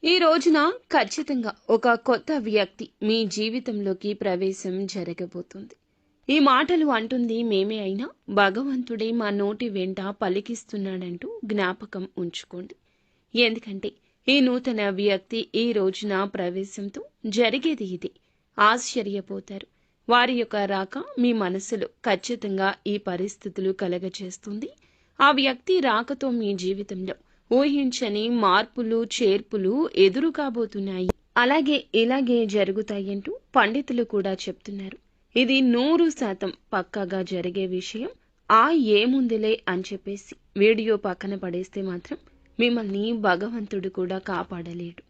ఈ రోజున ఖచ్చితంగా ఒక కొత్త వ్యక్తి మీ జీవితంలోకి ప్రవేశం జరగబోతుంది. ఈ మాటలు అంటుంది మేమే అయినా భగవంతుడే మా నోటి వెంట పలికిస్తున్నాడంటూ జ్ఞాపకం ఉంచుకోండి. ఎందుకంటే ఈ నూతన వ్యక్తి ఈ రోజున ప్రవేశంతో జరిగేది ఇది. ఆశ్చర్యపోతారు. వారి యొక్క రాక మీ మనసులో ఖచ్చితంగా ఈ పరిస్థితులు కలగచేస్తుంది. ఆ వ్యక్తి రాకతో మీ జీవితంలో ఊహించని మార్పులు చేర్పులు ఎదురు కాబోతున్నాయి. అలాగే ఇలాగే జరుగుతాయంటూ పండితులు కూడా చెప్తున్నారు. ఇది 100% పక్కాగా జరిగే విషయం. ఏముందిలే అని చెప్పేసి వీడియో పక్కన పడేస్తే మాత్రం మిమ్మల్ని భగవంతుడు కూడా కాపాడలేడు.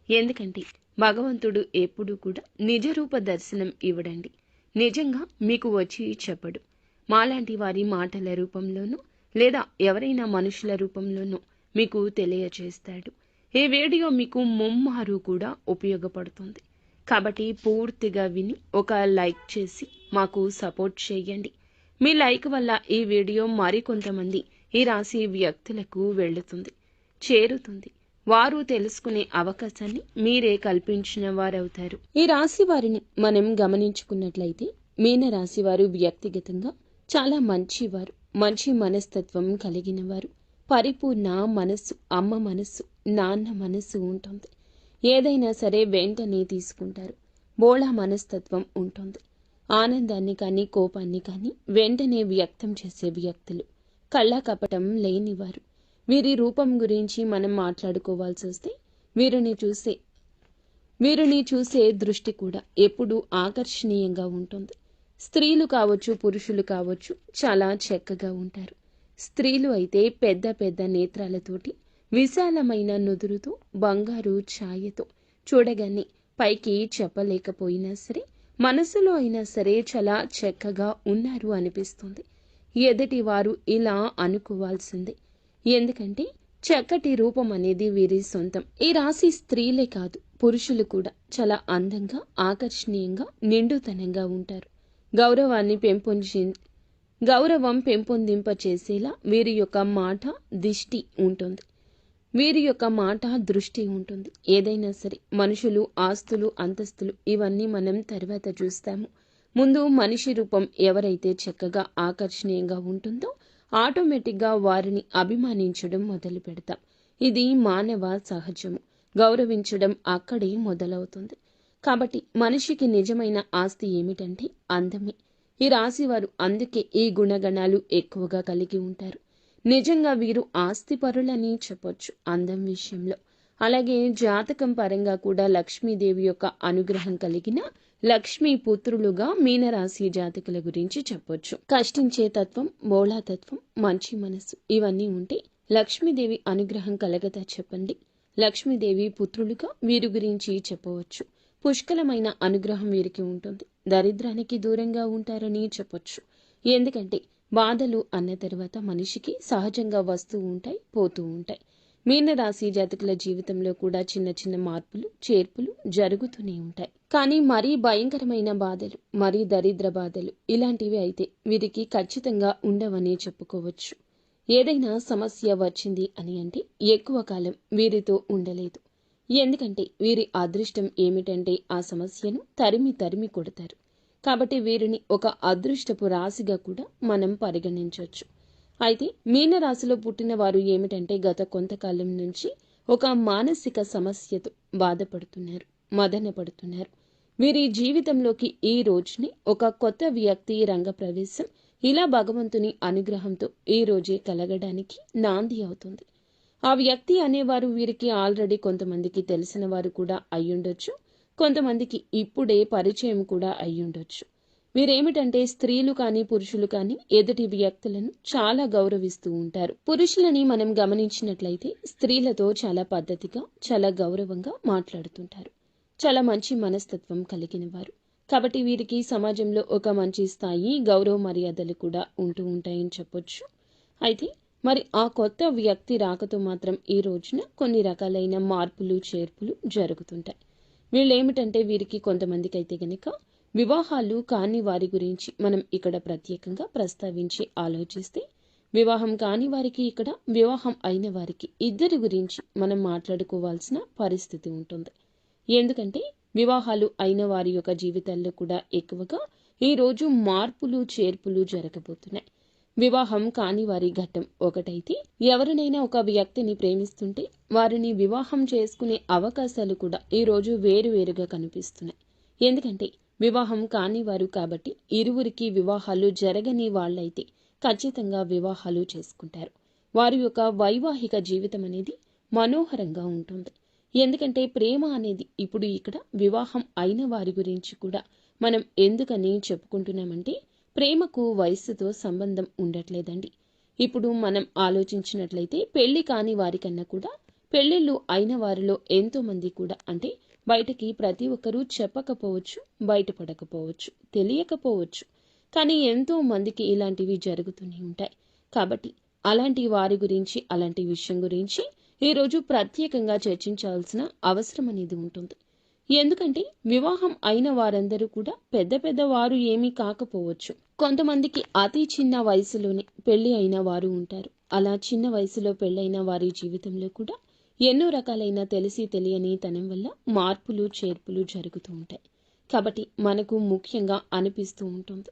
ఎందుకంటే భగవంతుడు ఎప్పుడూ కూడా నిజరూప దర్శనం ఇవ్వడండి. నిజంగా మీకు వచ్చి చెప్పడు. మాలాంటి వారి మాటల రూపంలోనూ లేదా ఎవరైనా మనుషుల రూపంలోనూ మీకు తెలియచేస్తాడు. ఈ వీడియో మీకు ముమ్మారు కూడా ఉపయోగపడుతుంది. కాబట్టి పూర్తిగా విని ఒక లైక్ చేసి మాకు సపోర్ట్ చేయండి. మీ లైక్ వల్ల ఈ వీడియో మరికొంతమంది ఈ రాశి వ్యక్తులకు వెళుతుంది, చేరుతుంది. వారు తెలుసుకునే అవకాశాన్ని మీరే కల్పించిన వారవుతారు. ఈ రాశి వారిని మనం గమనించుకున్నట్లయితే మీనరాశి వారు వ్యక్తిగతంగా చాలా మంచివారు, మంచి మనస్తత్వం కలిగిన వారు. పరిపూర్ణ మనస్సు, అమ్మ మనస్సు, నాన్న మనస్సు ఉంటుంది. ఏదైనా సరే వెంటనే తీసుకుంటారు. బోళా మనస్తత్వం ఉంటుంది. ఆనందాన్ని కానీ కోపాన్ని కానీ వెంటనే వ్యక్తం చేసే వ్యక్తులు. కళ్ళ కపటం లేనివారు. వీరి రూపం గురించి మనం మాట్లాడుకోవాల్సి వస్తే వీరిని చూసే దృష్టి కూడా ఎప్పుడూ ఆకర్షణీయంగా ఉంటుంది. స్త్రీలు కావచ్చు, పురుషులు కావచ్చు, చాలా చక్కగా ఉంటారు. స్త్రీలు అయితే పెద్ద పెద్ద నేత్రాలతోటి, విశాలమైన నుదురుతో, బంగారు ఛాయతో చూడగానే పైకి చెప్పలేకపోయినా సరే మనసులో అయినా సరే చాలా చక్కగా ఉన్నారు అనిపిస్తుంది. ఎదుటి వారు ఇలా అనుకోవాల్సిందే. ఎందుకంటే చక్కటి రూపం అనేది వీరి సొంతం. ఈ రాశి స్త్రీలే కాదు, పురుషులు కూడా చాలా అందంగా, ఆకర్షణీయంగా, నిండుతనంగా ఉంటారు. గౌరవం పెంపొందింపచేసేలా వీరి యొక్క మాట దృష్టి ఉంటుంది. ఏదైనా సరే మనుషులు, ఆస్తులు, అంతస్తులు ఇవన్నీ మనం తర్వాత చూస్తాము. ముందు మనిషి రూపం ఎవరైతే చక్కగా ఆకర్షణీయంగా ఉంటుందో ఆటోమేటిక్గా వారిని అభిమానించడం మొదలు పెడతాం. ఇది మానవ సహజము. గౌరవించడం అక్కడే మొదలవుతుంది. కాబట్టి మనిషికి నిజమైన ఆస్తి ఏమిటంటే అందమే. ఈ రాశివారు అందుకే ఈ గుణగణాలు ఎక్కువగా కలిగి ఉంటారు. నిజంగా వీరు ఆస్తిపరులని చెప్పొచ్చు అందం విషయంలో. అలాగే జాతకం పరంగా కూడా లక్ష్మీదేవి యొక్క అనుగ్రహం కలిగిన లక్ష్మీ పుత్రులుగా మీనరాశి జాతకుల గురించి చెప్పొచ్చు. కష్టించే తత్వం, బోళాతత్వం, మంచి మనసు ఇవన్నీ ఉంటే లక్ష్మీదేవి అనుగ్రహం కలగదా చెప్పండి. లక్ష్మీదేవి పుత్రులుగా వీరి గురించి చెప్పవచ్చు. పుష్కలమైన అనుగ్రహం వీరికి ఉంటుంది. దరిద్రానికి దూరంగా ఉంటారని చెప్పొచ్చు. ఎందుకంటే బాధలు అన్న తర్వాత మనిషికి సహజంగా వస్తూ ఉంటాయి, పోతూ ఉంటాయి. మీనరాశి జాతకుల జీవితంలో కూడా చిన్న చిన్న మార్పులు, చేర్పులు జరుగుతూనే ఉంటాయి. కానీ మరీ భయంకరమైన బాధలు, మరీ దరిద్ర బాధలు ఇలాంటివి అయితే వీరికి ఖచ్చితంగా ఉండవని చెప్పుకోవచ్చు. ఏదైనా సమస్య వచ్చింది అని అంటే ఎక్కువ కాలం వీరితో ఉండలేదు. ఎందుకంటే వీరి అదృష్టం ఏమిటంటే ఆ సమస్యను తరిమి కొడతారు. కాబట్టి వీరిని ఒక అదృష్టపు రాశిగా కూడా మనం పరిగణించవచ్చు. అయితే మీనరాశిలో పుట్టిన వారు ఏమిటంటే గత కొంతకాలం నుంచి ఒక మానసిక సమస్యతో బాధపడుతున్నారు, మదన పడుతున్నారు. వీరి జీవితంలోకి ఈ రోజునే ఒక కొత్త వ్యక్తి రంగ ప్రవేశం ఇలా భగవంతుని అనుగ్రహంతో ఈ రోజే కలగడానికి నాంది అవుతుంది. ఆ వ్యక్తి అనేవారు వీరికి ఆల్రెడీ కొంతమందికి తెలిసిన వారు కూడా అయ్యుండొచ్చు, కొంతమందికి ఇప్పుడే పరిచయం కూడా అయ్యుండొచ్చు. వీరేమిటంటే స్త్రీలు కానీ పురుషులు కానీ ఎదుటి వ్యక్తులను చాలా గౌరవిస్తూ ఉంటారు. పురుషులని మనం గమనించినట్లయితే స్త్రీలతో చాలా పద్ధతిగా, చాలా గౌరవంగా మాట్లాడుతుంటారు. చాలా మంచి మనస్తత్వం కలిగిన వారు. కాబట్టి వీరికి సమాజంలో ఒక మంచి స్థాయి, గౌరవ మర్యాదలు కూడా ఉంటూ ఉంటాయని చెప్పొచ్చు. అయితే మరి ఆ కొత్త వ్యక్తి రాకతో మాత్రం ఈ రోజున కొన్ని రకాలైన మార్పులు, చేర్పులు జరుగుతుంటాయి. వీళ్ళేమిటంటే వీరికి కొంతమందికి అయితే గనక వివాహాలు కాని వారి గురించి మనం ఇక్కడ ప్రత్యేకంగా ప్రస్తావించి ఆలోచిస్తే వివాహం కాని వారికి, ఇక్కడ వివాహం అయిన వారికి ఇద్దరి గురించి మనం మాట్లాడుకోవాల్సిన పరిస్థితి ఉంటుంది. ఎందుకంటే వివాహాలు అయిన వారి యొక్క జీవితాల్లో కూడా ఎక్కువగా ఈరోజు మార్పులు చేర్పులు జరగబోతున్నాయి. వివాహం కాని వారి ఘట్టం ఒకటైతే, ఎవరినైనా ఒక వ్యక్తిని ప్రేమిస్తుంటే వారిని వివాహం చేసుకునే అవకాశాలు కూడా ఈరోజు వేరువేరుగా కనిపిస్తున్నాయి. ఎందుకంటే వివాహం కాని వారు కాబట్టి ఇరువురికి వివాహాలు జరగని వాళ్ళైతే ఖచ్చితంగా వివాహాలు చేసుకుంటారు. వారి యొక్క వైవాహిక జీవితం అనేది మనోహరంగా ఉంటుంది. ఎందుకంటే ప్రేమ అనేది ఇప్పుడు ఇక్కడ వివాహం అయిన వారి గురించి కూడా మనం ఎందుకని చెప్పుకుంటున్నామంటే, ప్రేమకు వయస్సుతో సంబంధం ఉండట్లేదండి. ఇప్పుడు మనం ఆలోచించినట్లయితే పెళ్లి కాని వారికన్నా కూడా పెళ్లిళ్ళు అయిన వారిలో ఎంతో మంది కూడా, అంటే బయటకి ప్రతి ఒక్కరూ చెప్పకపోవచ్చు, బయటపడకపోవచ్చు, తెలియకపోవచ్చు, కానీ ఎంతో మందికి ఇలాంటివి జరుగుతూనే ఉంటాయి. కాబట్టి అలాంటి వారి గురించి, అలాంటి విషయం గురించి ఈరోజు ప్రత్యేకంగా చర్చించాల్సిన అవసరం అనేది ఉంటుంది. ఎందుకంటే వివాహం అయిన వారందరూ కూడా పెద్ద పెద్ద వారు ఏమీ కాకపోవచ్చు. కొంతమందికి అతి చిన్న వయసులోనే పెళ్లి అయిన వారు ఉంటారు. అలా చిన్న వయసులో పెళ్ళైన వారి జీవితంలో కూడా ఎన్నో రకాలైన తెలిసి తెలియని తనం వల్ల మార్పులు చేర్పులు జరుగుతూ ఉంటాయి. కాబట్టి మనకు ముఖ్యంగా అనిపిస్తూ ఉంటుంది.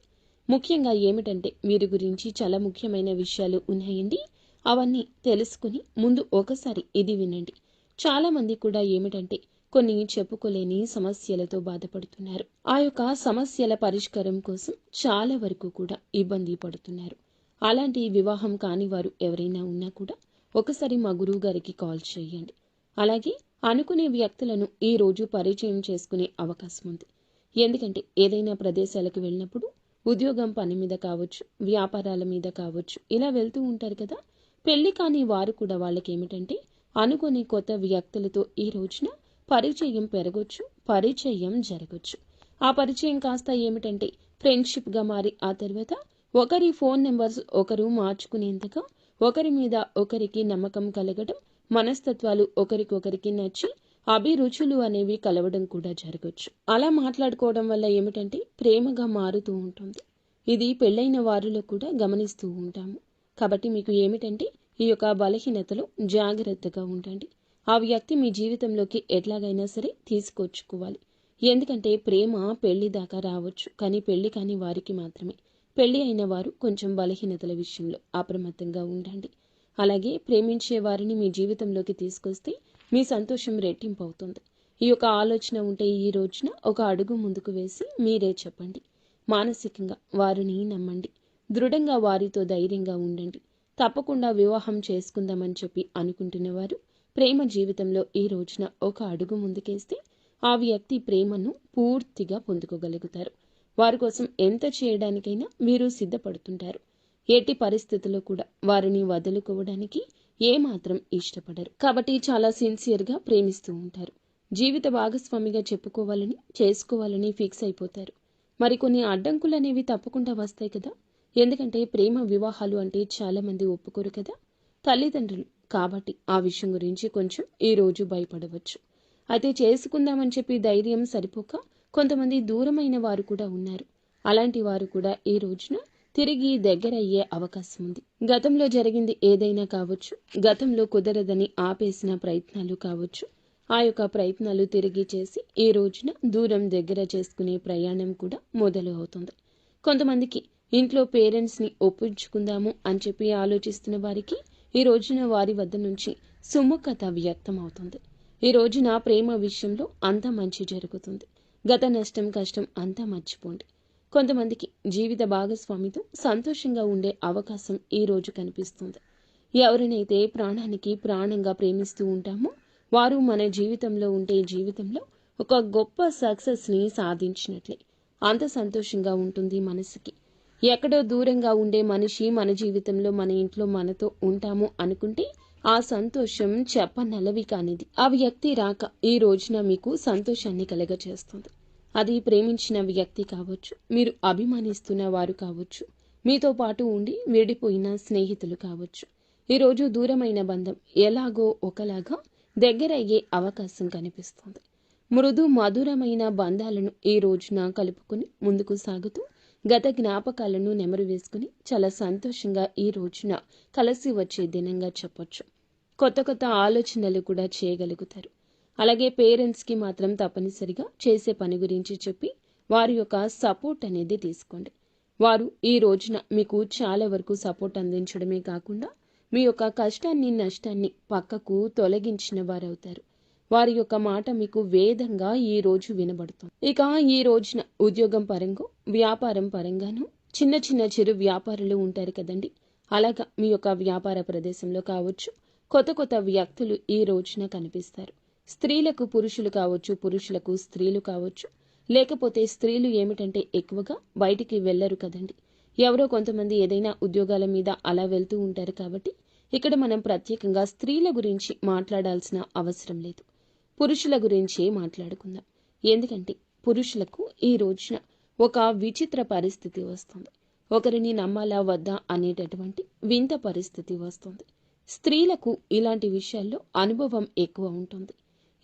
ముఖ్యంగా ఏమిటంటే వీరి గురించి చాలా ముఖ్యమైన విషయాలు ఉన్నాయండి. అవన్నీ తెలుసుకుని ముందు ఒకసారి ఇది వినండి. చాలా మంది కూడా ఏమిటంటే కొన్ని చెప్పుకోలేని సమస్యలతో బాధపడుతున్నారు. ఆ యొక్క సమస్యల పరిష్కారం కోసం చాలా వరకు కూడా ఇబ్బంది పడుతున్నారు. అలాంటి వివాహం కాని వారు ఎవరైనా ఉన్నా కూడా ఒకసారి మా గురువు గారికి కాల్ చేయండి. అలాగే అనుకునే వ్యక్తులను ఈ రోజు పరిచయం చేసుకునే అవకాశం ఉంది. ఎందుకంటే ఏదైనా ప్రదేశాలకు వెళ్ళినప్పుడు ఉద్యోగం పని మీద కావచ్చు, వ్యాపారాల మీద కావచ్చు, ఇలా వెళ్తూ ఉంటారు కదా. పెళ్లి కాని వారు కూడా వాళ్ళకి ఏమిటంటే అనుకుని కొత్త వ్యక్తులతో ఈ రోజున పరిచయం పెరగొచ్చు, పరిచయం జరగొచ్చు. ఆ పరిచయం కాస్త ఏమిటంటే ఫ్రెండ్షిప్గా మారి ఆ తర్వాత ఒకరి ఫోన్ నెంబర్స్ ఒకరు మార్చుకునేంతగా ఒకరి మీద ఒకరికి నమ్మకం కలగడం, మనస్తత్వాలు ఒకరికొకరికి నచ్చి అభిరుచులు అనేవి కలవడం కూడా జరగచ్చు. అలా మాట్లాడుకోవడం వల్ల ఏమిటంటే ప్రేమగా మారుతూ ఉంటుంది. ఇది పెళ్ళైన వారిలో కూడా గమనిస్తూ ఉంటాము. కాబట్టి మీకు ఏమిటంటే ఈ యొక్క బలహీనతలో జాగ్రత్తగా ఉండండి. ఆ వ్యక్తి మీ జీవితంలోకి ఎట్లాగైనా సరే తీసుకొచ్చుకోవాలి. ఎందుకంటే ప్రేమ పెళ్లి దాకా రావచ్చు, కానీ పెళ్లి కాని వారికి మాత్రమే. పెళ్లి అయిన వారు కొంచెం బలహీనతల విషయంలో అప్రమత్తంగా ఉండండి. అలాగే ప్రేమించే వారిని మీ జీవితంలోకి తీసుకొస్తే మీ సంతోషం రెట్టింపు అవుతుంది. ఈ యొక్క ఆలోచన ఉంటే ఈ రోజున ఒక అడుగు ముందుకు వేసి మీరే చెప్పండి. మానసికంగా వారిని నమ్మండి. దృఢంగా వారితో ధైర్యంగా ఉండండి. తప్పకుండా వివాహం చేసుకుందామని చెప్పి అనుకుంటున్నవారు ప్రేమ జీవితంలో ఈ రోజున ఒక అడుగు ముందుకేస్తే ఆ వ్యక్తి ప్రేమను పూర్తిగా పొందుకోగలుగుతారు. వారి కోసం ఎంత చేయడానికైనా మీరు సిద్ధపడుతుంటారు. ఎట్టి పరిస్థితుల్లో కూడా వారిని వదులుకోవడానికి ఏమాత్రం ఇష్టపడరు. కాబట్టి చాలా సిన్సియర్గా ప్రేమిస్తూ ఉంటారు. జీవిత భాగస్వామిగా చెప్పుకోవాలని, చేసుకోవాలని ఫిక్స్ అయిపోతారు. మరికొన్ని అడ్డంకులు అనేవి తప్పకుండా వస్తాయి కదా. ఎందుకంటే ప్రేమ వివాహాలు అంటే చాలా మంది ఒప్పుకోరు కదా, తల్లిదండ్రులు. కాబట్టి ఆ విషయం గురించి కొంచెం ఈ రోజు భయపడవచ్చు. అయితే చేసుకుందామని చెప్పి ధైర్యం సరిపోక కొంతమంది దూరమైన వారు కూడా ఉన్నారు. అలాంటి వారు కూడా ఈ రోజున తిరిగి దగ్గరయ్యే అవకాశం ఉంది. గతంలో జరిగింది ఏదైనా కావచ్చు, గతంలో కుదరదని ఆపేసిన ప్రయత్నాలు కావచ్చు, ఆ యొక్క ప్రయత్నాలు తిరిగి చేసి ఈ రోజున దూరం దగ్గర చేసుకునే ప్రయాణం కూడా మొదలు అవుతుంది. కొంతమందికి ఇంట్లో పేరెంట్స్ని ఒప్పించుకుందాము అని చెప్పి ఆలోచిస్తున్న వారికి ఈ రోజున వారి వద్ద నుంచి సుముఖత వ్యక్తం అవుతుంది. ఈ రోజున ప్రేమ విషయంలో అంతా మంచి జరుగుతుంది. గత నష్టం కష్టం అంతా మర్చిపోండి. కొంతమందికి జీవిత భాగస్వామితో సంతోషంగా ఉండే అవకాశం ఈ రోజు కనిపిస్తుంది. ఎవరినైతే ప్రాణానికి ప్రాణంగా ప్రేమిస్తూ ఉంటామో వారు మన జీవితంలో ఉంటే జీవితంలో ఒక గొప్ప సక్సెస్ని సాధించినట్లే. అంత సంతోషంగా ఉంటుంది మనసుకి. ఎక్కడో దూరంగా ఉండే మనిషి మన జీవితంలో, మన ఇంట్లో మనతో ఉంటాము అనుకుంటే ఆ సంతోషం చెప్పనలవి కానిది. ఆ వ్యక్తి రాక ఈ రోజున మీకు సంతోషాన్ని కలగచేస్తుంది. అది ప్రేమించిన వ్యక్తి కావచ్చు, మీరు అభిమానిస్తున్న వారు కావచ్చు, మీతో పాటు ఉండి విడిపోయిన స్నేహితులు కావచ్చు. ఈరోజు దూరమైన బంధం ఎలాగో ఒకలాగా దగ్గరయ్యే అవకాశం కనిపిస్తుంది. మృదు మధురమైన బంధాలను ఈ రోజున కలుపుకుని ముందుకు సాగుతూ గత జ్ఞాపకాలను నెమరు వేసుకుని చాలా సంతోషంగా ఈ రోజున కలిసి వచ్చే దినంగా చెప్పొచ్చు. కొత్త కొత్త ఆలోచనలు కూడా చేయగలుగుతారు. అలాగే పేరెంట్స్కి మాత్రం తప్పనిసరిగా చేసే పని గురించి చెప్పి వారి యొక్క సపోర్ట్ అనేది తీసుకోండి. వారు ఈ రోజున మీకు చాలా వరకు సపోర్ట్ అందించడమే కాకుండా మీ యొక్క కష్టాన్ని నష్టాన్ని పక్కకు తొలగించిన వారవుతారు. వారి యొక్క మాట మీకు వేదంగా ఈ రోజు వినబడుతుంది. ఇక ఈ రోజున ఉద్యోగం పరంగా వ్యాపారం పరంగాను చిన్న చిన్న చిరు వ్యాపారులు ఉంటారు కదండి. అలాగా మీ యొక్క వ్యాపార ప్రదేశంలో కావచ్చు కొత్త కొత్త వ్యక్తులు ఈ రోజున కనిపిస్తారు. స్త్రీలకు పురుషులు కావచ్చు, పురుషులకు స్త్రీలు కావచ్చు. లేకపోతే స్త్రీలు ఏమిటంటే ఎక్కువగా బయటికి వెళ్ళరు కదండి. ఎవరో కొంతమంది ఏదైనా ఉద్యోగాల మీద అలా వెళ్తూ ఉంటారు కాబట్టి ఇక్కడ మనం ప్రత్యేకంగా స్త్రీల గురించి మాట్లాడాల్సిన అవసరం లేదు. పురుషుల గురించి మాట్లాడుకుందాం. ఎందుకంటే పురుషులకు ఈ రోజున ఒక విచిత్ర పరిస్థితి వస్తుంది. ఒకరిని నమ్మాలా వద్దా అనేటటువంటి వింత పరిస్థితి వస్తుంది. స్త్రీలకు ఇలాంటి విషయాల్లో అనుభవం ఎక్కువ ఉంటుంది.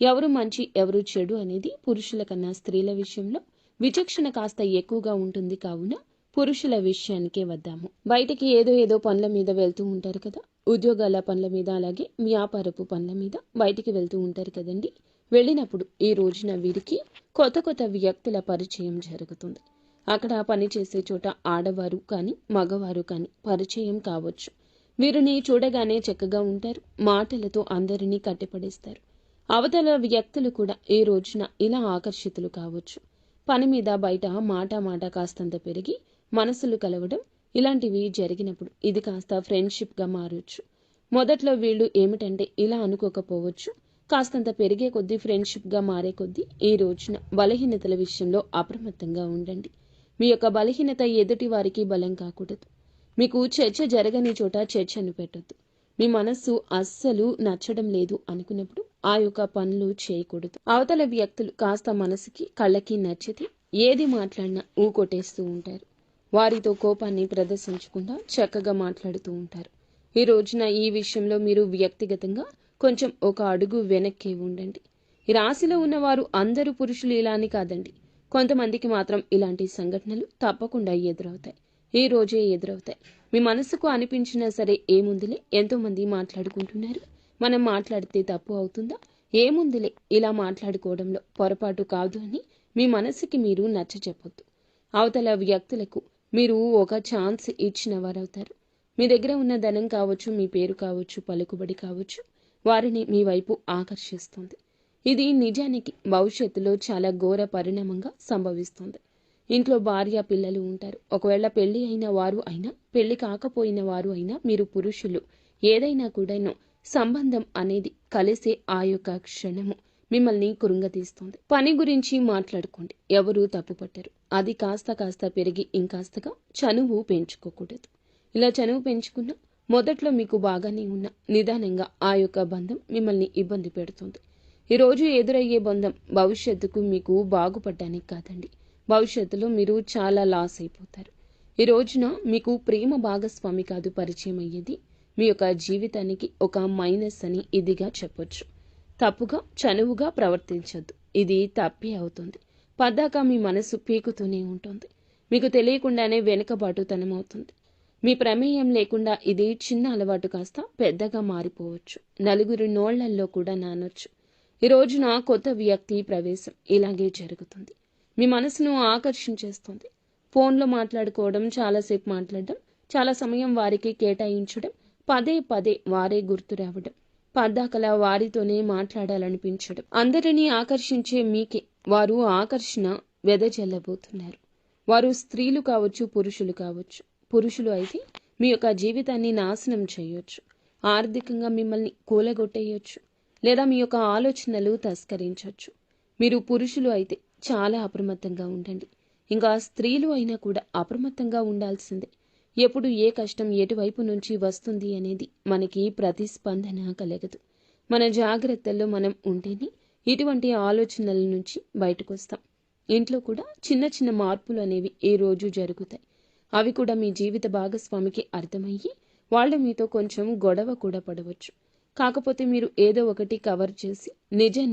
ఎవరు మంచి ఎవరు చెడు అనేది పురుషుల కన్నా స్త్రీల విషయంలో విచక్షణ కాస్త ఎక్కువగా ఉంటుంది. కావున పురుషుల విషయానికే వద్దాము. బయటికి ఏదో పనుల మీద వెళ్తూ ఉంటారు కదా, ఉద్యోగాల పనుల మీద అలాగే వ్యాపారపు పనుల మీద బయటికి వెళ్తూ ఉంటారు కదండి. వెళ్ళినప్పుడు ఈ రోజున వీరికి కొత్త కొత్త వ్యక్తుల పరిచయం జరుగుతుంది. అక్కడ పనిచేసే చోట ఆడవారు కానీ మగవారు కానీ పరిచయం కావచ్చు. వీరిని చూడగానే చక్కగా ఉంటారు. మాటలతో అందరినీ కట్టిపడేస్తారు. అవతల వ్యక్తులు కూడా ఈ రోజున ఇలా ఆకర్షితులు కావచ్చు. పని మీద బయట మాట కాస్తంత పెరిగి మనసులు కలవడం ఇలాంటివి జరిగినప్పుడు ఇది కాస్త ఫ్రెండ్షిప్గా మారొచ్చు. మొదట్లో వీళ్ళు ఏమిటంటే ఇలా అనుకోకపోవచ్చు. కాస్తంత పెరిగే కొద్దీ ఫ్రెండ్షిప్గా మారే కొద్దీ ఈ రోజున బలహీనతల విషయంలో అప్రమత్తంగా ఉండండి. మీ యొక్క బలహీనత ఎదుటి వారికి బలం కాకూడదు. మీకు చర్చ జరగని చోట చర్చను పెట్టొద్దు. మీ మనస్సు అస్సలు నచ్చడం లేదు అనుకున్నప్పుడు ఆ యొక్క పనులు చేయకూడదు. అవతల వ్యక్తులు కాస్త మనసుకి కళ్ళకి నచ్చితే ఏది మాట్లాడినా ఊకొట్టేస్తూ ఉంటారు. వారితో కోపాన్ని ప్రదర్శించకుండా చక్కగా మాట్లాడుతూ ఉంటారు. ఈ రోజున ఈ విషయంలో మీరు వ్యక్తిగతంగా కొంచెం ఒక అడుగు వెనక్కి ఉండండి. ఈ రాశిలో ఉన్నవారు అందరూ పురుషులు ఇలా అని కాదండి. కొంతమందికి మాత్రం ఇలాంటి సంఘటనలు తప్పకుండా ఎదురవుతాయి. ఈ రోజే ఎదురవుతాయి. మీ మనసుకు అనిపించినా సరే ఏముందిలే, ఎంతో మంది మాట్లాడుకుంటున్నారు, మనం మాట్లాడితే తప్పు అవుతుందా, ఏముందిలే ఇలా మాట్లాడుకోవడంలో పొరపాటు కాదు అని మీ మనసుకి మీరు నచ్చ చెప్పొద్దు. అవతల వ్యక్తులకు మీరు ఒక ఛాన్స్ ఇచ్చిన వారవుతారు. మీ దగ్గర ఉన్న ధనం కావచ్చు, మీ పేరు కావచ్చు, పలుకుబడి కావచ్చు, వారిని మీ వైపు ఆకర్షిస్తుంది. ఇది నిజానికి భవిష్యత్తులో చాలా ఘోర పరిణామంగా సంభవిస్తుంది. ఇంట్లో భార్య పిల్లలు ఉంటారు. ఒకవేళ పెళ్లి అయిన వారు అయినా పెళ్లి కాకపోయిన వారు అయినా మీరు పురుషులు ఏదైనా కూడాను సంబంధం అనేది కలిసే ఆ యొక్క క్షణము మిమ్మల్ని కృంగతీస్తుంది. పని గురించి మాట్లాడుకోండి, ఎవరూ తప్పుపట్టరు. అది కాస్త పెరిగి ఇంకాస్తగా చనువు పెంచుకోకూడదు. ఇలా చనువు పెంచుకున్నా మొదట్లో మీకు బాగానే ఉన్న నిదానంగా ఆ యొక్క బంధం మిమ్మల్ని ఇబ్బంది పెడుతుంది. ఈరోజు ఎదురయ్యే బంధం భవిష్యత్తుకు మీకు బాగుపడడానికి కాదండి. భవిష్యత్తులో మీరు చాలా లాస్ అయిపోతారు. ఈ రోజున మీకు ప్రేమ భాగస్వామి కాదు పరిచయం అయ్యేది, మీ యొక్క జీవితానికి ఒక మైనస్ అని ఇదిగా చెప్పొచ్చు. తప్పుగా చనువుగా ప్రవర్తించొద్దు. ఇది తప్పే అవుతుంది. పద్దాక మీ మనసు పీకుతూనే ఉంటుంది. మీకు తెలియకుండానే వెనుకబాటుతనం అవుతుంది. మీ ప్రమేయం లేకుండా ఇది చిన్న అలవాటు కాస్త పెద్దగా మారిపోవచ్చు. నలుగురి నోళ్లల్లో కూడా నానొచ్చు. ఈ రోజున కొత్త వ్యక్తి ప్రవేశం ఇలాగే జరుగుతుంది. మీ మనసును ఆకర్షించేస్తుంది. ఫోన్లో మాట్లాడుకోవడం, చాలాసేపు మాట్లాడడం, చాలా సమయం వారికి కేటాయించడం, పదే వారే గుర్తు రావడం, పద్దాకలా వారితోనే మాట్లాడాలనిపించడం, అందరినీ ఆకర్షించే మీకే వారు ఆకర్షణ వెదజల్లబోతున్నారు. వారు స్త్రీలు కావచ్చు, పురుషులు కావచ్చు. పురుషులు అయితే మీ యొక్క జీవితాన్ని నాశనం చేయొచ్చు, ఆర్థికంగా మిమ్మల్ని కూలగొట్టేయొచ్చు, లేదా మీ యొక్క ఆలోచనలు తస్కరించవచ్చు. మీరు పురుషులు అయితే చాలా అప్రమత్తంగా ఉండండి. ఇంకా స్త్రీలు అయినా కూడా అప్రమత్తంగా ఉండాల్సిందే. ఎప్పుడు ఏ కష్టం ఎటువైపు నుంచి వస్తుంది అనేది మనకి ప్రతిస్పందన కలగదు. మన జాగ్రత్తల్లో మనం ఉంటేనే ఇటువంటి ఆలోచనల నుంచి బయటకు వస్తాం. ఇంట్లో కూడా చిన్న మార్పులు అనేవి ఈ రోజు జరుగుతాయి. అవి కూడా మీ జీవిత భాగస్వామికి అర్థమయ్యి వాళ్ళు మీతో కొంచెం గొడవ కూడా పడవచ్చు. కాకపోతే మీరు ఏదో ఒకటి కవర్ చేసి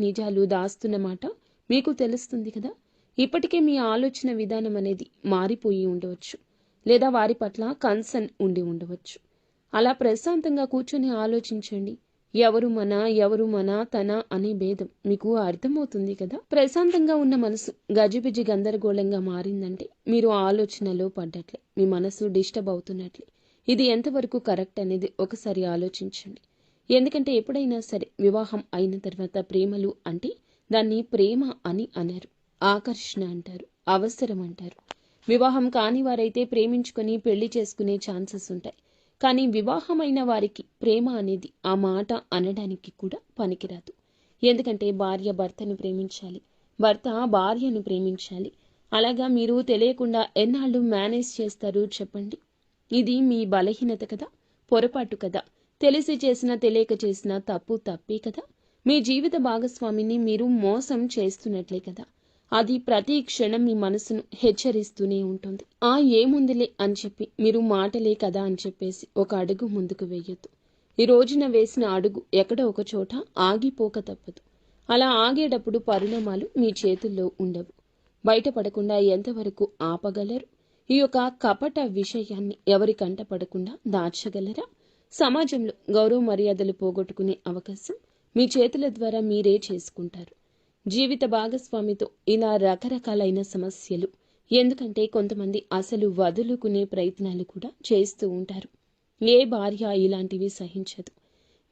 నిజాలు దాస్తున్నమాట మీకు తెలుస్తుంది కదా. ఇప్పటికే మీ ఆలోచన విధానం అనేది మారిపోయి ఉండవచ్చు, లేదా వారి పట్ల కన్సర్న్ ఉండి ఉండవచ్చు. అలా ప్రశాంతంగా కూర్చొని ఆలోచించండి. ఎవరు మన తన అనే భేదం మీకు అర్థమవుతుంది కదా. ప్రశాంతంగా ఉన్న మనసు గజిబిజి గందరగోళంగా మారిందంటే మీరు ఆలోచనలో పడ్డట్లే, మీ మనసు డిస్టర్బ్ అవుతున్నట్లే. ఇది ఎంతవరకు కరెక్ట్ అనేది ఒకసారి ఆలోచించండి. ఎందుకంటే ఎప్పుడైనా సరే వివాహం అయిన తర్వాత ప్రేమలు అంటే దాన్ని ప్రేమ అని అనరు, ఆకర్షణ అంటారు, అవసరం అంటారు. వివాహం కాని వారైతే ప్రేమించుకొని పెళ్లి చేసుకునే ఛాన్సెస్ ఉంటాయి. కానీ వివాహమైన వారికి ప్రేమ అనేది ఆ మాట అనడానికి కూడా పనికిరాదు. ఎందుకంటే భార్య భర్తను ప్రేమించాలి, భర్త భార్యను ప్రేమించాలి. అలాగా మీరు తెలియకుండా ఎన్నాళ్ళు మేనేజ్ చేస్తారు చెప్పండి? ఇది మీ బలహీనత కదా, పొరపాటు కదా. తెలిసి చేసినా తెలియక చేసినా తప్పు తప్పే కదా. మీ జీవిత భాగస్వామిని మీరు మోసం చేస్తున్నట్లే కదా. అది ప్రతి క్షణం మీ మనసును హెచ్చరిస్తూనే ఉంటుంది. ఏముందిలే అని చెప్పి మీరు మాటలే కదా అని చెప్పేసి ఒక అడుగు ముందుకు వేయొద్దు. ఈ రోజున వేసిన అడుగు ఎక్కడో ఒక చోట ఆగిపోక తప్పదు. అలా ఆగేటప్పుడు పరిణామాలు మీ చేతుల్లో ఉండవు. బయటపడకుండా ఎంతవరకు ఆపగలరు? ఈ యొక్క కపట విషయాన్ని ఎవరి కంట పడకుండా దాచగలరా? సమాజంలో గౌరవ మర్యాదలు పోగొట్టుకునే అవకాశం మీ చేతుల ద్వారా మీరే చేసుకుంటారు. జీవిత భాగస్వామితో ఇలా రకరకాలైన సమస్యలు. ఎందుకంటే కొంతమంది అసలు వదులుకునే ప్రయత్నాలు కూడా చేస్తూ ఉంటారు. ఏ భార్య ఇలాంటివి సహించదు.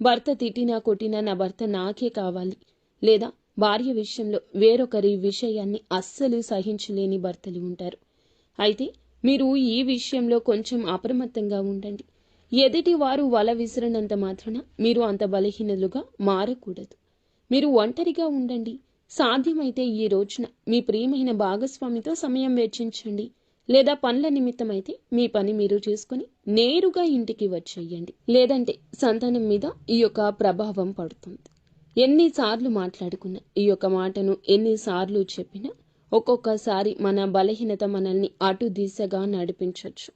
భర్త తిట్టినా కొట్టినా నా భర్త నాకే కావాలి, లేదా భార్య విషయంలో వేరొకరి విషయాన్ని అస్సలు సహించలేని భర్తలు ఉంటారు. అయితే మీరు ఈ విషయంలో కొంచెం అప్రమత్తంగా ఉండండి. ఎదుటి వారు వల విసిరినంత మాత్రాన మీరు అంత బలహీనలుగా మారకూడదు. మీరు ఒంటరిగా ఉండండి. సాధ్యమైతే ఈ రోజున మీ ప్రియమైన భాగస్వామితో సమయం వెచ్చించండి. లేదా పనుల నిమిత్తమైతే మీ పని మీరు చేసుకుని నేరుగా ఇంటికి వచ్చేయండి. లేదంటే సంతానం మీద ఈ యొక్క ప్రభావం పడుతుంది. ఎన్నిసార్లు మాట్లాడుకున్నా, ఈ యొక్క మాటను ఎన్నిసార్లు చెప్పినా ఒక్కొక్కసారి మన బలహీనత మనల్ని అటు దిశగా నడిపించవచ్చు.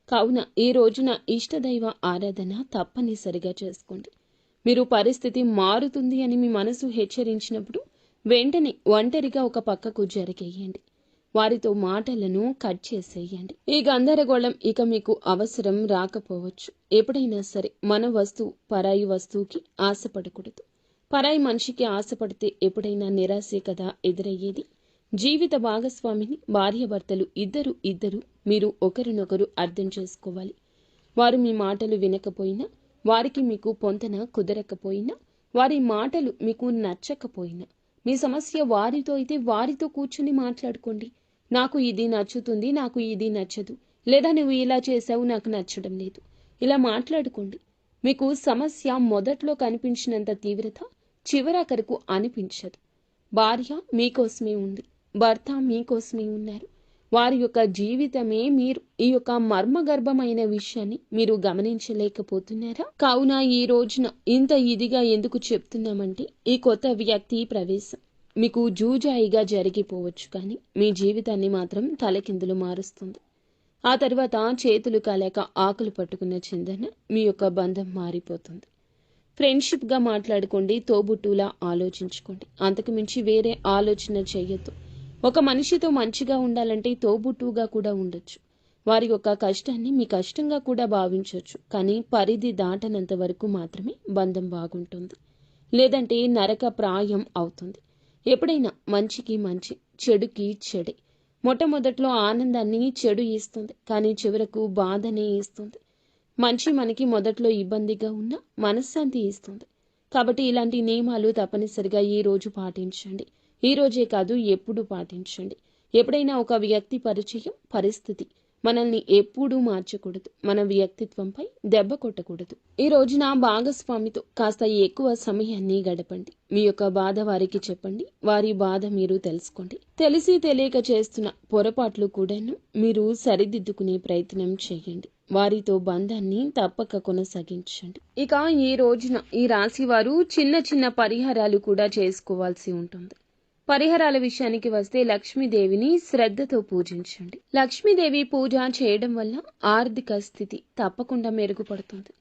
కావున ఈ రోజున ఇష్టదైవ ఆరాధన తప్పనిసరిగా చేసుకోండి. మీరు పరిస్థితి మారుతుంది అని మీ మనసు హెచ్చరించినప్పుడు వెంటనే ఒంటరిగా ఒక పక్కకు జరిగేయండి. వారితో మాటలను కట్ చేసేయండి. ఈ గందరగోళం ఇక మీకు అవసరం రాకపోవచ్చు. ఎప్పుడైనా సరే మన వస్తువు పరాయి వస్తువుకి ఆశపడకూడదు. పరాయి మనిషికి ఆశపడితే ఎప్పుడైనా నిరాశే కదా ఎదురయ్యేది. జీవిత భాగస్వామిని భార్యాభర్తలు ఇద్దరు మీరు ఒకరినొకరు అర్థం చేసుకోవాలి. వారు మీ మాటలు వినకపోయినా, వారికి మీకు పొంతన కుదరకపోయినా, వారి మాటలు మీకు నచ్చకపోయినా, మీ సమస్య వారితో అయితే వారితో కూర్చుని మాట్లాడుకోండి. నాకు ఇది నచ్చుతుంది, నాకు ఇది నచ్చదు, లేదా నువ్వు ఇలా చేసావు, నాకు నచ్చడం లేదు. ఇలా మాట్లాడుకోండి. మీకు సమస్య మొదట్లో కనిపించినంత తీవ్రత చివరాఖరకు అనిపించదు. భార్య మీకోసమే ఉంది, భర్త మీకోసమే ఉన్నారు. వారి యొక్క జీవితమే మీరు. ఈ యొక్క మర్మగర్భమైన విషయాన్ని మీరు గమనించలేకపోతున్నారా? కావున ఈ రోజున ఇంత ఇదిగా ఎందుకు చెప్తున్నామంటే, ఈ కొత్త వ్యక్తి ప్రవేశం మీకు జూజాయిగా జరిగిపోవచ్చు, కానీ మీ జీవితాన్ని మాత్రం తలకిందులు మారుస్తుంది. ఆ తర్వాత చేతులు కాలేక ఆకులు పట్టుకున్న చిందన మీ యొక్క బంధం మారిపోతుంది. ఫ్రెండ్షిప్గా మాట్లాడుకోండి, తోబుట్టులా ఆలోచించుకోండి. అంతకు మించి వేరే ఆలోచన చేయొద్దు. ఒక మనిషితో మంచిగా ఉండాలంటే తోబుట్టుగా కూడా ఉండొచ్చు. వారి యొక్క కష్టాన్ని మీ కష్టంగా కూడా భావించవచ్చు. కానీ పరిధి దాటనంత వరకు మాత్రమే బంధం బాగుంటుంది. లేదంటే నరక ప్రాయం అవుతుంది. ఎప్పుడైనా మంచికి మంచి, చెడుకి చెడే. మొట్టమొదట్లో ఆనందాన్ని చెడు ఇస్తుంది, కానీ చివరకు బాధనే ఇస్తుంది. మంచి మనకి మొదట్లో ఇబ్బందిగా ఉన్నా మనశ్శాంతి ఇస్తుంది. కాబట్టి ఇలాంటి నియమాలు తప్పనిసరిగా ఈ రోజు పాటించండి. ఈ రోజే కాదు, ఎప్పుడు పాటించండి. ఎప్పుడైనా ఒక వ్యక్తి పరిచయం, పరిస్థితి మనల్ని ఎప్పుడూ మార్చకూడదు. మన వ్యక్తిత్వంపై దెబ్బ కొట్టకూడదు. ఈ రోజున భాగస్వామితో కాస్త ఎక్కువ సమయాన్ని గడపండి. మీ యొక్క బాధ వారికి చెప్పండి, వారి బాధ మీరు తెలుసుకోండి. తెలిసి తెలియక చేస్తున్న పొరపాట్లు కూడాను మీరు సరిదిద్దుకునే ప్రయత్నం చేయండి. వారితో బంధాన్ని తప్పక కొనసాగించండి. ఇక ఈ రోజున ఈ రాశి వారు చిన్న చిన్న పరిహారాలు కూడా చేసుకోవాల్సి ఉంటుంది. పరిహారాల విషయానికి వస్తే లక్ష్మీదేవిని శ్రద్ధతో పూజించండి. లక్ష్మీదేవి పూజ చేయడం వల్ల ఆర్థిక స్థితి తప్పకుండా మెరుగుపడుతుంది.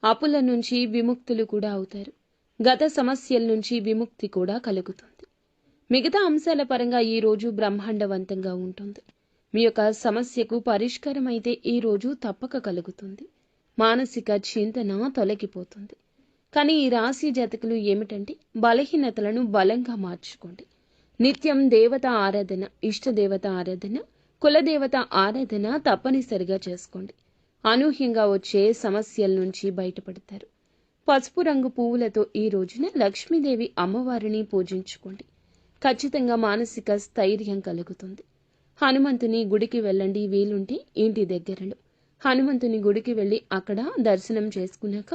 అప్పుల నుంచి విముక్తులు కూడా అవుతారు. గత సమస్యల నుంచి విముక్తి కూడా కలుగుతుంది. మిగతా అంశాల పరంగా ఈ రోజు బ్రహ్మాండవంతంగా ఉంటుంది. మీ యొక్క సమస్యకు పరిష్కారం అయితే ఈ రోజు తప్పక కలుగుతుంది. మానసిక చింతన తొలగిపోతుంది. కానీ ఈ రాశి జాతకులు ఏమిటంటే బలహీనతలను బలంగా మార్చుకోండి. నిత్యం దేవత ఆరాధన, ఇష్టదేవత ఆరాధన, కులదేవత ఆరాధన తప్పనిసరిగా చేసుకోండి. అనూహ్యంగా వచ్చే సమస్యల నుంచి బయటపడతారు. పసుపు రంగు పువ్వులతో ఈ రోజున లక్ష్మీదేవి అమ్మవారిని పూజించుకోండి. ఖచ్చితంగా మానసిక స్థైర్యం కలుగుతుంది. హనుమంతుని గుడికి వెళ్ళండి. వీలుంటే ఇంటి దగ్గరలో హనుమంతుని గుడికి వెళ్ళి అక్కడ దర్శనం చేసుకున్నాక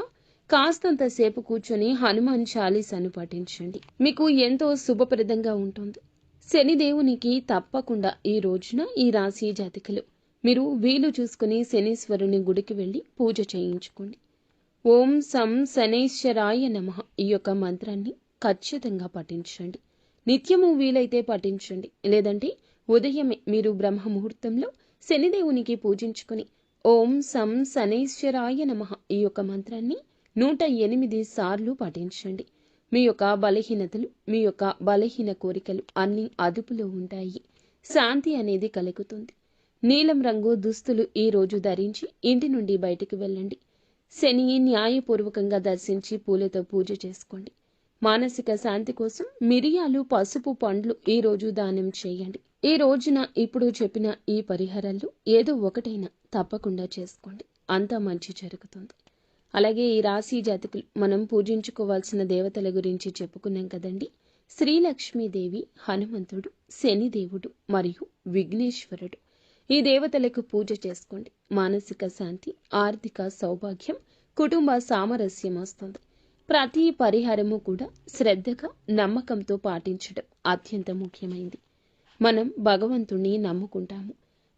కాస్తంతసేపు కూర్చొని హనుమాన్ చాలీసాను పఠించండి. మీకు ఎంతో శుభప్రదంగా ఉంటుంది. శనిదేవునికి తప్పకుండా ఈ రోజున ఈ రాశి జాతకులు మీరు వీలు చూసుకుని శనీశ్వరుని గుడికి వెళ్ళి పూజ చేయించుకోండి. ఓం సం శనైశ్వరాయ నమః ఈ యొక్క మంత్రాన్ని ఖచ్చితంగా పఠించండి. నిత్యము వీలైతే పఠించండి. లేదంటే ఉదయమే మీరు బ్రహ్మ ముహూర్తంలో శనిదేవునికి పూజించుకుని ఓం సం శనైశ్వరాయ నమః ఈ యొక్క మంత్రాన్ని 108 సార్లు పఠించండి. మీ యొక్క బలహీనతలు, మీ యొక్క బలహీన కోరికలు అన్నీ అదుపులో ఉంటాయి. శాంతి అనేది కలుగుతుంది. నీలం రంగు దుస్తులు ఈ రోజు ధరించి ఇంటి నుండి బయటికి వెళ్ళండి. శని న్యాయపూర్వకంగా దర్శించి పూలతో పూజ చేసుకోండి. మానసిక శాంతి కోసం మిరియాలు, పసుపు, పండ్లు ఈ రోజు దానం చేయండి. ఈ రోజున ఇప్పుడు చెప్పిన ఈ పరిహారాలు ఏదో ఒకటైనా తప్పకుండా చేసుకోండి. అంతా మంచి జరుగుతుంది. అలాగే ఈ రాశి జాతకులు మనం పూజించుకోవాల్సిన దేవతల గురించి చెప్పుకున్నాం కదండి. శ్రీలక్ష్మీదేవి, హనుమంతుడు, శనిదేవుడు మరియు విఘ్నేశ్వరుడు. ఈ దేవతలకు పూజ చేసుకోండి. మానసిక శాంతి, ఆర్థిక సౌభాగ్యం, కుటుంబ సామరస్యం వస్తుంది. ప్రతి పరిహారము కూడా శ్రద్ధగా, నమ్మకంతో పాటించడం అత్యంత ముఖ్యమైంది. మనం భగవంతుణ్ణి నమ్ముకుంటాము.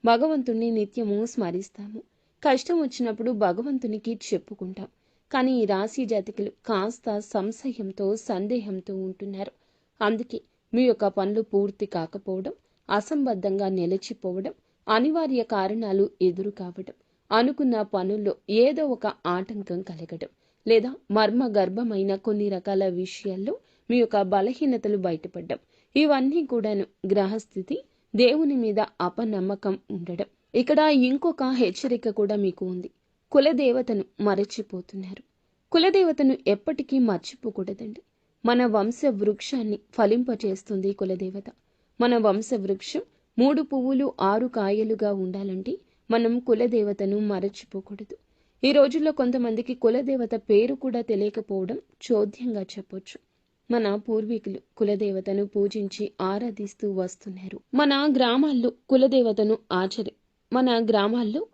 భగవంతుణ్ణి నిత్యము స్మరిస్తాము. కష్టం వచ్చినప్పుడు భగవంతునికి చెప్పుకుంటాం. కానీ ఈ రాశి జాతకులు కాస్త సంశయంతో, సందేహంతో ఉంటున్నారు. అందుకే మీ యొక్క పనులు పూర్తి కాకపోవడం, అసంబద్ధంగా నిలిచిపోవడం, అనివార్య కారణాలు ఎదురు కావడం, అనుకున్న పనుల్లో ఏదో ఒక ఆటంకం కలగడం, లేదా మర్మ గర్భమైన కొన్ని రకాల విషయాల్లో మీ యొక్క బలహీనతలు బయటపడడం, ఇవన్నీ కూడాను గ్రహస్థితి, దేవుని మీద అపనమ్మకం ఉండడం. ఇక్కడ ఇంకొక హెచ్చరిక కూడా మీకు ఉంది. కులదేవతను మరచిపోతున్నారు. కులదేవతను ఎప్పటికీ మర్చిపోకూడదండి. మన వంశ వృక్షాన్ని ఫలింపచేస్తుంది కులదేవత. మన వంశ వృక్షం 3 పువ్వులు 6 కాయలుగా ఉండాలంటే మనం కులదేవతను మరచిపోకూడదు. ఈ రోజుల్లో కొంతమందికి కులదేవత పేరు కూడా తెలియకపోవడం చోద్యంగా చెప్పొచ్చు. మన పూర్వీకులు కులదేవతను పూజించి ఆరాధిస్తూ వస్తున్నారు. మన గ్రామాల్లో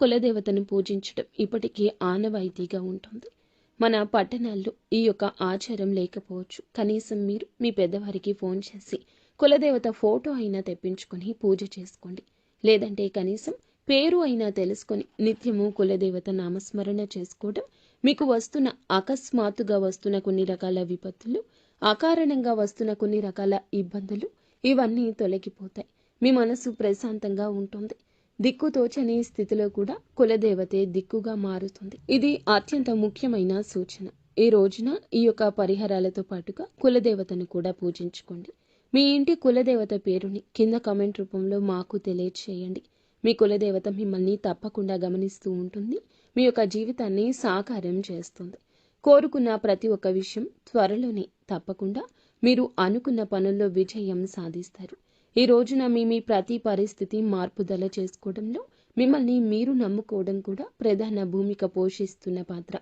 కులదేవతను పూజించడం ఇప్పటికీ ఆనవాయితీగా ఉంటుంది. మన పట్టణాల్లో ఈ యొక్క ఆచారం లేకపోవచ్చు. కనీసం మీరు మీ పెద్దవారికి ఫోన్ చేసి కులదేవత ఫోటో అయినా తెప్పించుకొని పూజ చేసుకోండి. లేదంటే కనీసం పేరు అయినా తెలుసుకొని నిత్యము కులదేవత నామస్మరణ చేసుకోవడం మీకు వస్తున్న అకస్మాత్తుగా వస్తున్న కొన్ని రకాల విపత్తులు, అకారణంగా వస్తున్న కొన్ని రకాల ఇబ్బందులు ఇవన్నీ తొలగిపోతాయి. మీ మనసు ప్రశాంతంగా ఉంటుంది. దిక్కుతోచని స్థితిలో కూడా కులదేవతే దిక్కుగా మారుతుంది. ఇది అత్యంత ముఖ్యమైన సూచన. ఈ రోజున ఈ యొక్క పరిహారాలతో పాటుగా కులదేవతను కూడా పూజించుకోండి. మీ ఇంటి కులదేవత పేరుని కింద కామెంట్ రూపంలో మాకు తెలియచేయండి. మీ కులదేవత మిమ్మల్ని తప్పకుండా గమనిస్తూ ఉంటుంది. మీ యొక్క జీవితాన్ని సాకారం చేస్తుంది. కోరుకున్న ప్రతి ఒక్క విషయం త్వరలోనే తప్పకుండా మీరు అనుకున్న పనుల్లో విజయం సాధిస్తారు. ఈ రోజున మీ ప్రతి పరిస్థితి మార్పుదల చేసుకోవడంలో మిమ్మల్ని మీరు నమ్ముకోవడం కూడా ప్రధాన భూమిక పోషిస్తున్న పాత్ర.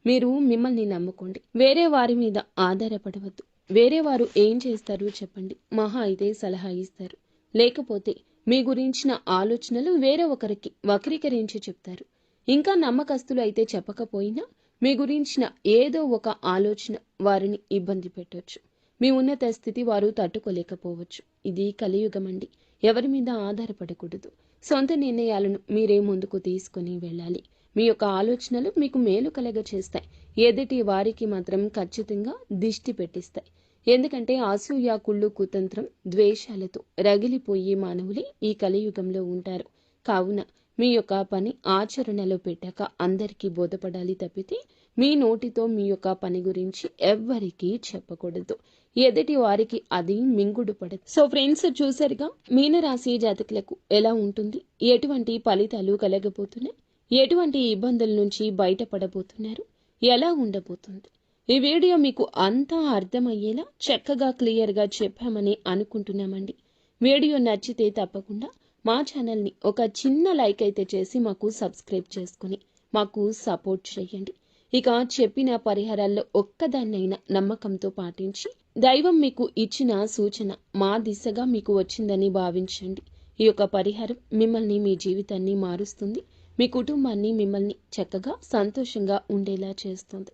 మీరు మిమ్మల్ని నమ్ముకోండి. వేరే వారి మీద ఆధారపడవద్దు. వేరే వారు ఏం చేస్తారు చెప్పండి. మహా అయితే సలహా ఇస్తారు. లేకపోతే మీ గురించిన ఆలోచనలు వేరే ఒకరికి వక్రీకరించి చెప్తారు. ఇంకా నమ్మకస్తులు అయితే చెప్పకపోయినా మీ గురించిన ఏదో ఒక ఆలోచన వారిని ఇబ్బంది పెట్టొచ్చు. మీ ఉన్నత స్థితి వారు తట్టుకోలేకపోవచ్చు. ఇది కలియుగమండి. ఎవరి మీద ఆధారపడకూడదు. సొంత నిర్ణయాలను మీరే ముందుకు తీసుకుని వెళ్ళాలి. మీ యొక్క ఆలోచనలు మీకు మేలు కలగ చేస్తాయి. ఎదుటి వారికి మాత్రం ఖచ్చితంగా దిష్టి పెట్టిస్తాయి. ఎందుకంటే అసూయ, కుళ్ళు, కుతంత్రం, ద్వేషాలతో రగిలిపోయే మానవులే ఈ కలియుగంలో ఉంటారు. కావున మీ యొక్క పని ఆచరణలో పెట్టాక అందరికీ బోధపడాలి తప్పితే మీ నోటితో మీ యొక్క పని గురించి ఎవ్వరికీ చెప్పకూడదు. ఎదుటి వారికి అది మింగుడు పడదు. సో ఫ్రెండ్స్, చూసారుగా మీనరాశి జాతకులకు ఎలా ఉంటుంది, ఎటువంటి ఫలితాలు కలగబోతున్నాయి, ఎటువంటి ఇబ్బందుల నుంచి బయటపడబోతున్నారు, ఎలా ఉండబోతుంది. ఈ వీడియో మీకు అంతా అర్థమయ్యేలా చక్కగా క్లియర్గా చెప్పామని అనుకుంటున్నామండి. వీడియో నచ్చితే తప్పకుండా మా ఛానల్ని ఒక చిన్న లైక్ అయితే చేసి మాకు సబ్స్క్రైబ్ చేసుకుని మాకు సపోర్ట్ చేయండి. ఇక చెప్పిన పరిహారాల్లో ఒక్కదాన్నైనా నమ్మకంతో పాటించి దైవం మీకు ఇచ్చిన సూచన మా దిశగా మీకు వచ్చిందని భావించండి. ఈ యొక్క పరిహారం మిమ్మల్ని, మీ జీవితాన్ని మారుస్తుంది. మీ కుటుంబాన్ని, మిమ్మల్ని చక్కగా సంతోషంగా ఉండేలా చేస్తుంది.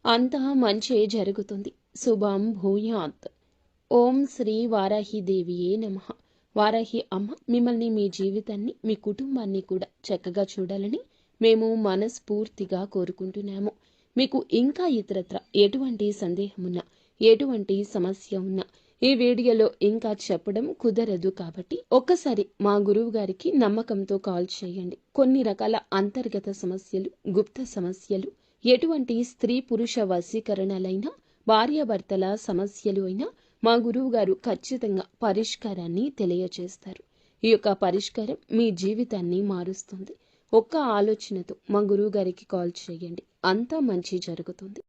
అంతా మంచే జరుగుతుంది. శుభం భూయాత్. ఓం శ్రీ వారాహిదేవియే నమః. వారాహి అమ్మ మిమ్మల్ని, మీ జీవితాన్ని, మీ కుటుంబాన్ని కూడా చక్కగా చూడాలని మేము మనస్ఫూర్తిగా కోరుకుంటున్నాము. మీకు ఇంకా ఇతరత్ర ఎటువంటి సందేహమున్నా, ఎటువంటి సమస్య ఉన్నా ఈ వీడియోలో ఇంకా చెప్పడం కుదరదు. కాబట్టి ఒక్కసారి మా గురువు గారికి నమ్మకంతో కాల్ చేయండి. కొన్ని రకాల అంతర్గత సమస్యలు, గుప్త సమస్యలు, ఎటువంటి స్త్రీ పురుష వశీకరణలైనా, భార్యాభర్తల సమస్యలు అయినా మా గురువు గారు ఖచ్చితంగా పరిష్కారాన్ని తెలియచేస్తారు. ఈ యొక్క పరిష్కారం మీ జీవితాన్ని మారుస్తుంది. ఒక్క ఆలోచనతో మా గురువు గారికి కాల్ చేయండి, అంతా మంచి జరుగుతుంది.